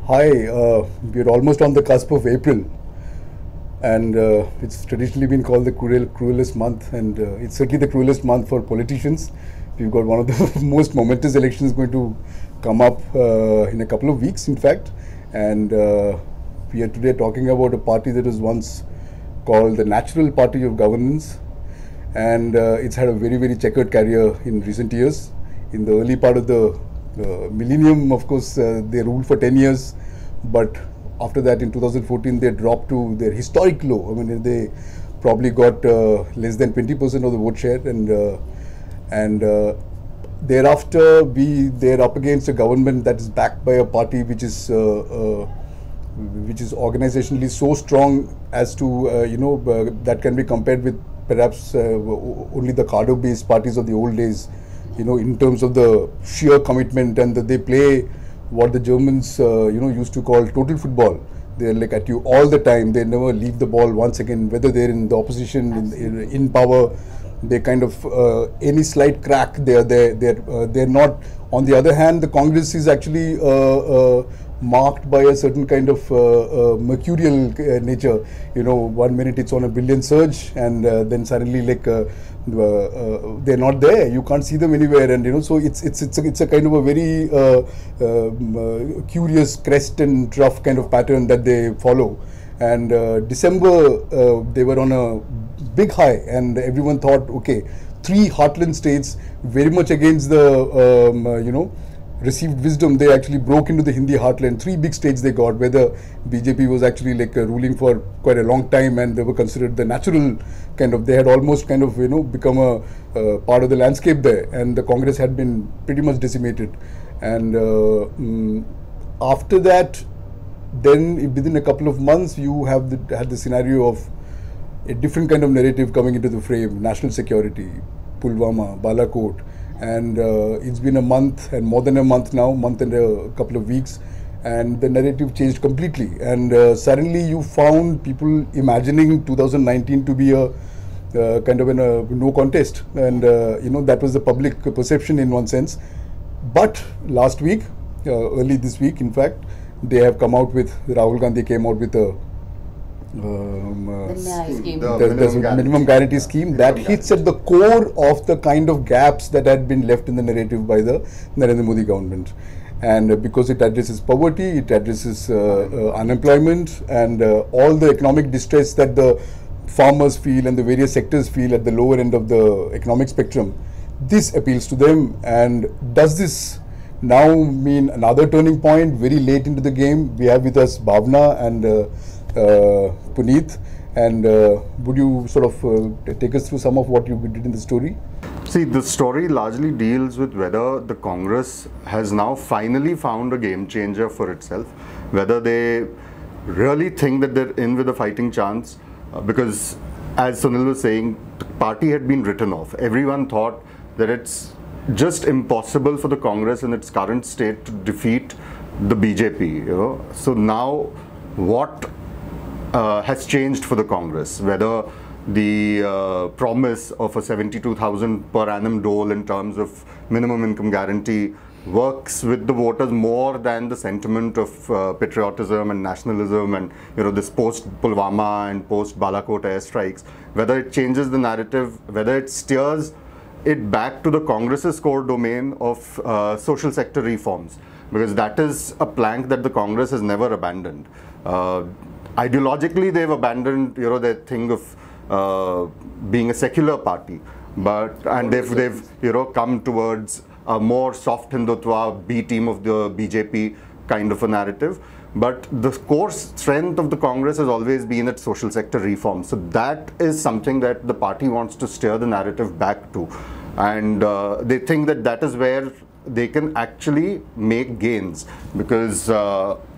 Hi, we're almost on the cusp of April, and it's traditionally been called the cruelest month, and it's certainly the cruelest month for politicians. We've got one of the most momentous elections going to come up in a couple of weeks, in fact, and we are today talking about a party that was once called the Natural Party of Governance, and it's had a very checkered career in recent years. In the early part of the millennium, of course, they ruled for 10 years, but after that in 2014 they dropped to their historic low. I mean, they probably got less than 20% of the vote share, and thereafter they're up against a government that is backed by a party which is organizationally so strong as to that can be compared with perhaps only the cadre-based parties of the old days, in terms of the sheer commitment, and that they play what the Germans used to call total football. They're like at you all the time. They never leave the ball 1 second, whether they're in the opposition, in power. They kind of any slight crack, they're not. On the other hand, the Congress is actually marked by a certain kind of mercurial nature. 1 minute it's on a brilliant surge, and then suddenly they're not there. You can't see them anywhere, and so it's a kind of a very curious crest and trough kind of pattern that they follow. And December they were on a big high, and everyone thought, okay, 3 heartland states, very much against the received wisdom, they actually broke into the Hindi heartland. 3 big states they got, where the BJP was actually ruling for quite a long time, and they were considered the natural kind of, they had almost kind of become a part of the landscape there, and the Congress had been pretty much decimated. And after that, then within a couple of months, you have had the scenario of a different kind of narrative coming into the frame: national security, Pulwama, Balakot. And it's been a month, and more than a month now, month and a couple of weeks, and the narrative changed completely. And suddenly you found people imagining 2019 to be a kind of a no contest, and that was the public perception in one sense. But last week, early this week, in fact, they have come out with, Rahul Gandhi came out with a the minimum guarantee scheme that hits at the core of the kind of gaps that had been left in the narrative by the Narendra Modi government. And because it addresses poverty, it addresses unemployment, and all the economic distress that the farmers feel and the various sectors feel at the lower end of the economic spectrum, this appeals to them. And does this now mean another turning point very late into the game? We have with us Bhavna and Puneet, and would you sort of take us through some of what you did in the story? See, the story largely deals with whether the Congress has now finally found a game changer for itself, whether they really think that they're in with a fighting chance, because as Sunil was saying, the party had been written off. Everyone thought that it's just impossible for the Congress in its current state to defeat the BJP. So now what has changed for the Congress, whether the promise of a 72,000 per annum dole in terms of minimum income guarantee works with the voters more than the sentiment of patriotism and nationalism and this post Pulwama and post Balakot airstrikes, whether it changes the narrative, whether it steers it back to the Congress's core domain of social sector reforms, because that is a plank that the Congress has never abandoned. Ideologically, they've abandoned, their thing of being a secular party, and they've come towards a more soft Hindutva B team of the BJP kind of a narrative. But the core strength of the Congress has always been its social sector reform. So that is something that the party wants to steer the narrative back to, and they think that that is where they can actually make gains, because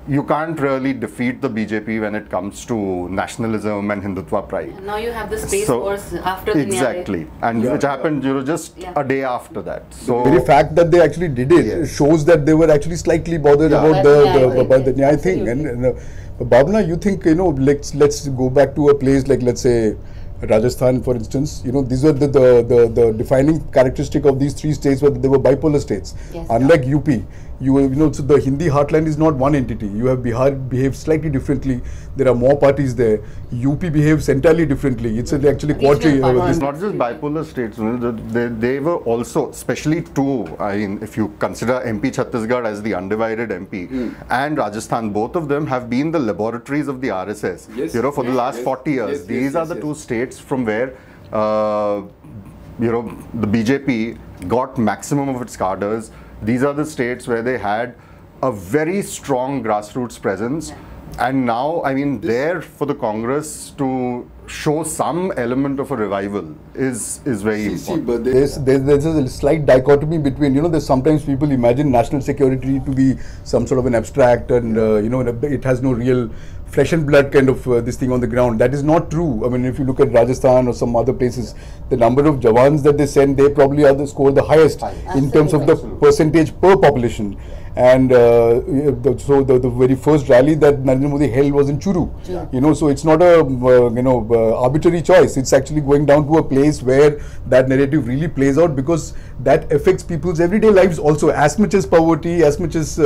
you can't really defeat the BJP when it comes to nationalism and Hindutva pride. Now you have the Space Force after the exactly, and which happened just a day after that. So the very fact that they actually did it shows that they were actually slightly bothered about the NYAY thing. And Bhavna, you think let's go back to a place like, let's say, Rajasthan, for instance, these were the defining characteristic of these 3 states, were that they were bipolar states. Yes. Unlike UP, So the Hindi heartland is not one entity. You have Bihar behaves slightly differently. There are more parties there. UP behaves entirely differently. It's actually quadri. It's not just bipolar states. They were also, especially two. I mean, if you consider MP Chhattisgarh as the undivided MP and Rajasthan, both of them have been the laboratories of the RSS. Yes. For the last 40 years. Yes, These are the two states from where the BJP got maximum of its cadres. These are the states where they had a very strong grassroots presence. And now, I mean, there for the Congress to show some element of a revival is very important. But there's a slight dichotomy between, there's sometimes people imagine national security to be some sort of an abstract and, it has no real flesh and blood kind of this thing on the ground. That is not true. I mean, if you look at Rajasthan or some other places, the number of Jawans that they send, they probably score the highest in terms of the percentage per population. And so the very first rally that Narendra Modi held was in Churu. So it's not a arbitrary choice. It's actually going down to a place where that narrative really plays out, because that affects people's everyday lives also, as much as poverty, as much as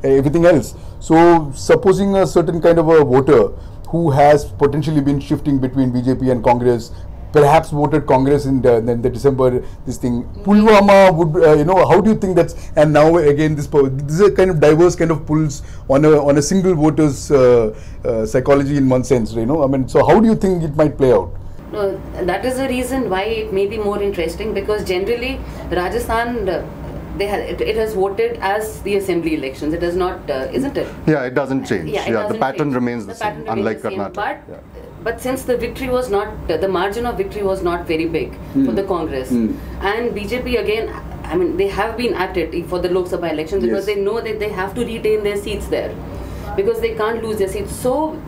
everything else. So supposing a certain kind of a voter who has potentially been shifting between BJP and Congress, perhaps voted Congress in the December, this thing, Pulwama would, how do you think that's, and now again this is a kind of diverse kind of pulls on a single voter's psychology in one sense, I mean, so how do you think it might play out? No, that is the reason why it may be more interesting, because generally Rajasthan, it has voted as the assembly elections. It does not, isn't it? Yeah, it doesn't change. Yeah, the pattern remains the same, unlike Karnataka. But since the victory was not, the margin of victory was not very big for the Congress, and BJP again, I mean, they have been at it for the Lok Sabha elections because they know that they have to retain their seats there, because they can't lose their seats. So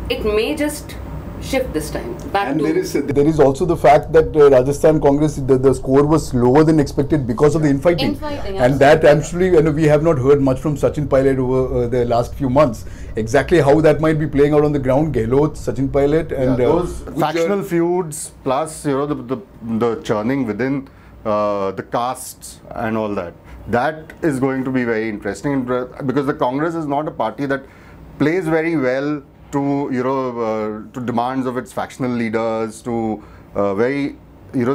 it may just shift this time back and to. There is also the fact that Rajasthan Congress, the score was lower than expected because of the infighting. And that actually, we have not heard much from Sachin Pilot over the last few months. Exactly how that might be playing out on the ground, Gehlot, Sachin Pilot, and those factional feuds, plus the churning within the castes and all that. That is going to be very interesting, because the Congress is not a party that plays very well to to demands of its factional leaders, to very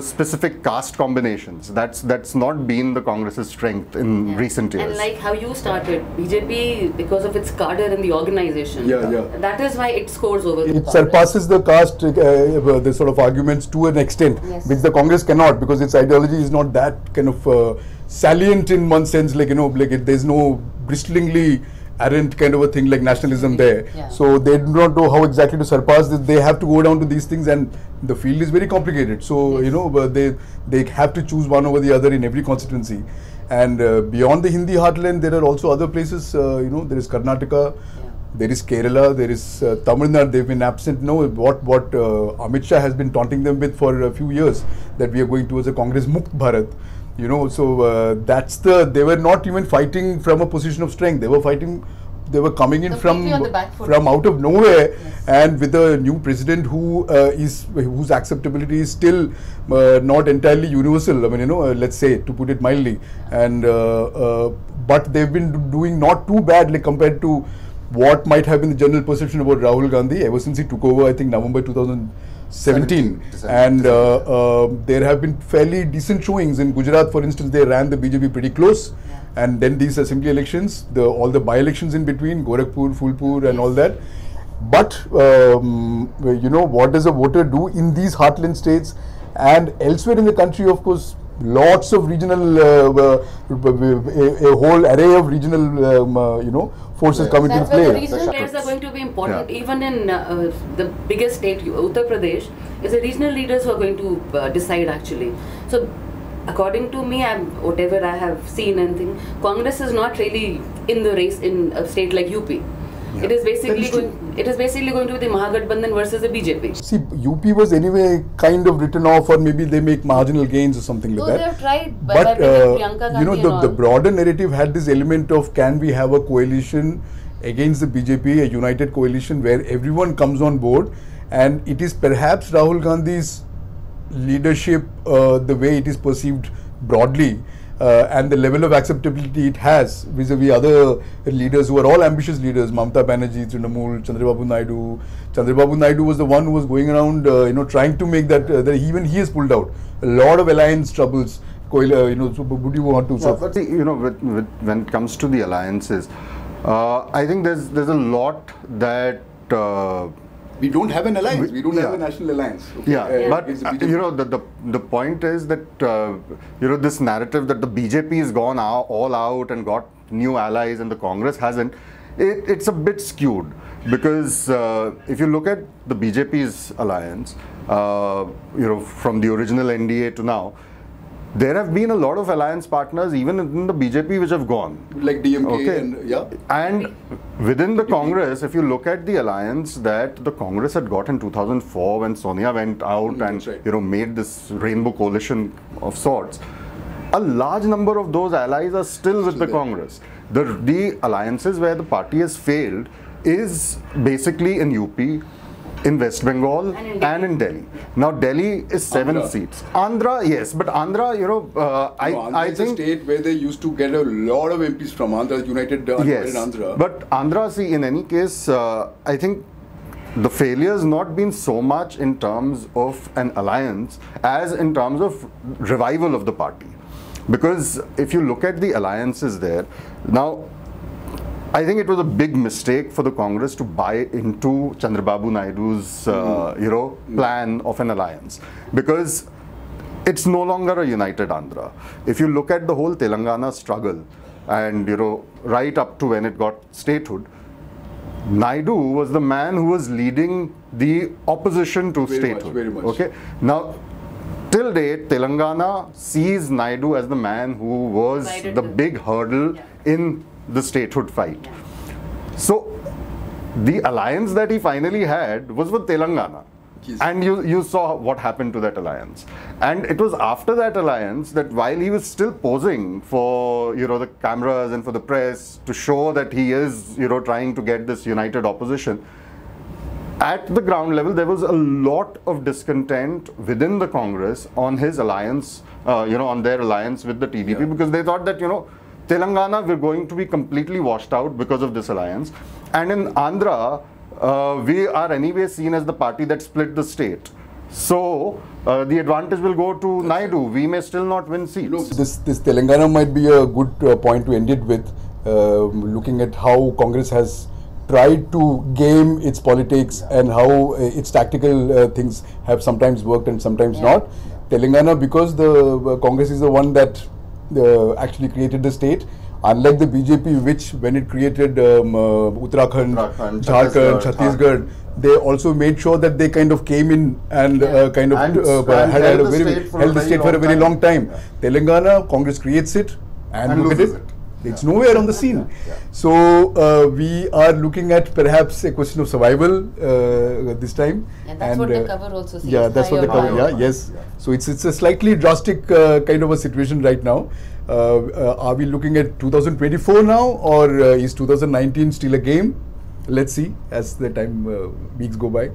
specific caste combinations. That's not been the Congress's strength in recent years. And like how you started, BJP, because of its cadre in the organization, that is why it scores over. It surpasses the caste the sort of arguments to an extent, which the Congress cannot, because its ideology is not that kind of salient in one sense. Like there's no bristlingly arrant kind of a thing like nationalism there. So they do not know how exactly to surpass this. They have to go down to these things, and the field is very complicated. So they have to choose one over the other in every constituency. And beyond the Hindi heartland, there are also other places. There is Karnataka, there is Kerala, there is Tamil Nadu. They've been absent. What Amit Shah has been taunting them with for a few years, that we are going towards a Congress Mukt Bharat. So they were not even fighting from a position of strength. They were coming in from out of nowhere, and with a new president whose acceptability is still not entirely universal. I mean, let's say, to put it mildly, and but they've been doing not too badly compared to what might have been the general perception about Rahul Gandhi ever since he took over, I think November 2017. And there have been fairly decent showings. In Gujarat, for instance, they ran the BJP pretty close. And then these assembly elections, all the by-elections in between, Gorakhpur, Phulpur and all that. But, what does a voter do in these heartland states and elsewhere in the country? Of course, lots of regional, a whole array of regional, forces come into play. The regional players are going to be important. Even in the biggest state, Uttar Pradesh, is the regional leaders who are going to decide actually. So, according to me, whatever I have seen and think, Congress is not really in the race in a state like UP. It is basically going to be the Mahagatbandhan versus the BJP. See, UP was anyway kind of written off, or maybe they make marginal gains or something like that. They have tried, but the broader narrative had this element of, can we have a coalition against the BJP, a united coalition where everyone comes on board, and it is perhaps Rahul Gandhi's leadership, the way it is perceived broadly, and the level of acceptability it has vis-a-vis other leaders who are all ambitious leaders, Mamata Banerjee, Trinamool, Chandrababu Naidu. Chandrababu Naidu was the one who was going around, trying to make that, even he has pulled out a lot of alliance troubles. So would you want to? But see, when it comes to the alliances, I think there's a lot that we don't have an alliance. We don't have a national alliance. Okay. Yeah, but the point is that this narrative that the BJP has gone all out and got new allies and the Congress hasn't. It's a bit skewed because if you look at the BJP's alliance, from the original NDA to now, there have been a lot of alliance partners even in the BJP which have gone. Like DMK and within the Congress, if you look at the alliance that the Congress had got in 2004 when Sonia went out and made this rainbow coalition of sorts, a large number of those allies are still with the Congress. The alliances where the party has failed is basically in UP, in West Bengal and in Delhi. Now Delhi is 7 seats. Andhra, yes, but Andhra, I think it's a state where they used to get a lot of MPs from Andhra, United Andhra. But Andhra, see, in any case, I think the failure has not been so much in terms of an alliance as in terms of revival of the party. Because if you look at the alliances there, now I think it was a big mistake for the Congress to buy into Chandrababu Naidu's plan of an alliance, because it's no longer a united Andhra. If you look at the whole Telangana struggle and right up to when it got statehood, Naidu was the man who was leading the opposition to statehood. Very much. Okay, now till date, Telangana sees Naidu as the man who was the big hurdle in the statehood fight. So the alliance that he finally had was with Telangana. Yes. And you saw what happened to that alliance. And it was after that alliance that while he was still posing for the cameras and for the press to show that he is trying to get this united opposition, at the ground level there was a lot of discontent within the Congress on his alliance, on their alliance with the TDP, because they thought that Telangana, we're going to be completely washed out because of this alliance. And in Andhra, we are anyway seen as the party that split the state. So, the advantage will go to Naidu. We may still not win seats. This Telangana might be a good point to end it with, looking at how Congress has tried to game its politics and how its tactical things have sometimes worked and sometimes not. Telangana, because the Congress is the one that actually created the state, unlike the BJP, which when it created Uttarakhand, Jharkhand, Chhattisgarh, they also made sure that they kind of came in and held the state for a very long time. Telangana, Congress creates it and look at it. It's nowhere on the scene. So we are looking at perhaps a question of survival this time. And that's what the cover also says. Yeah, that's what the cover. Yes. So it's a slightly drastic kind of a situation right now. Are we looking at 2024 now, or is 2019 still a game? Let's see as the time weeks go by.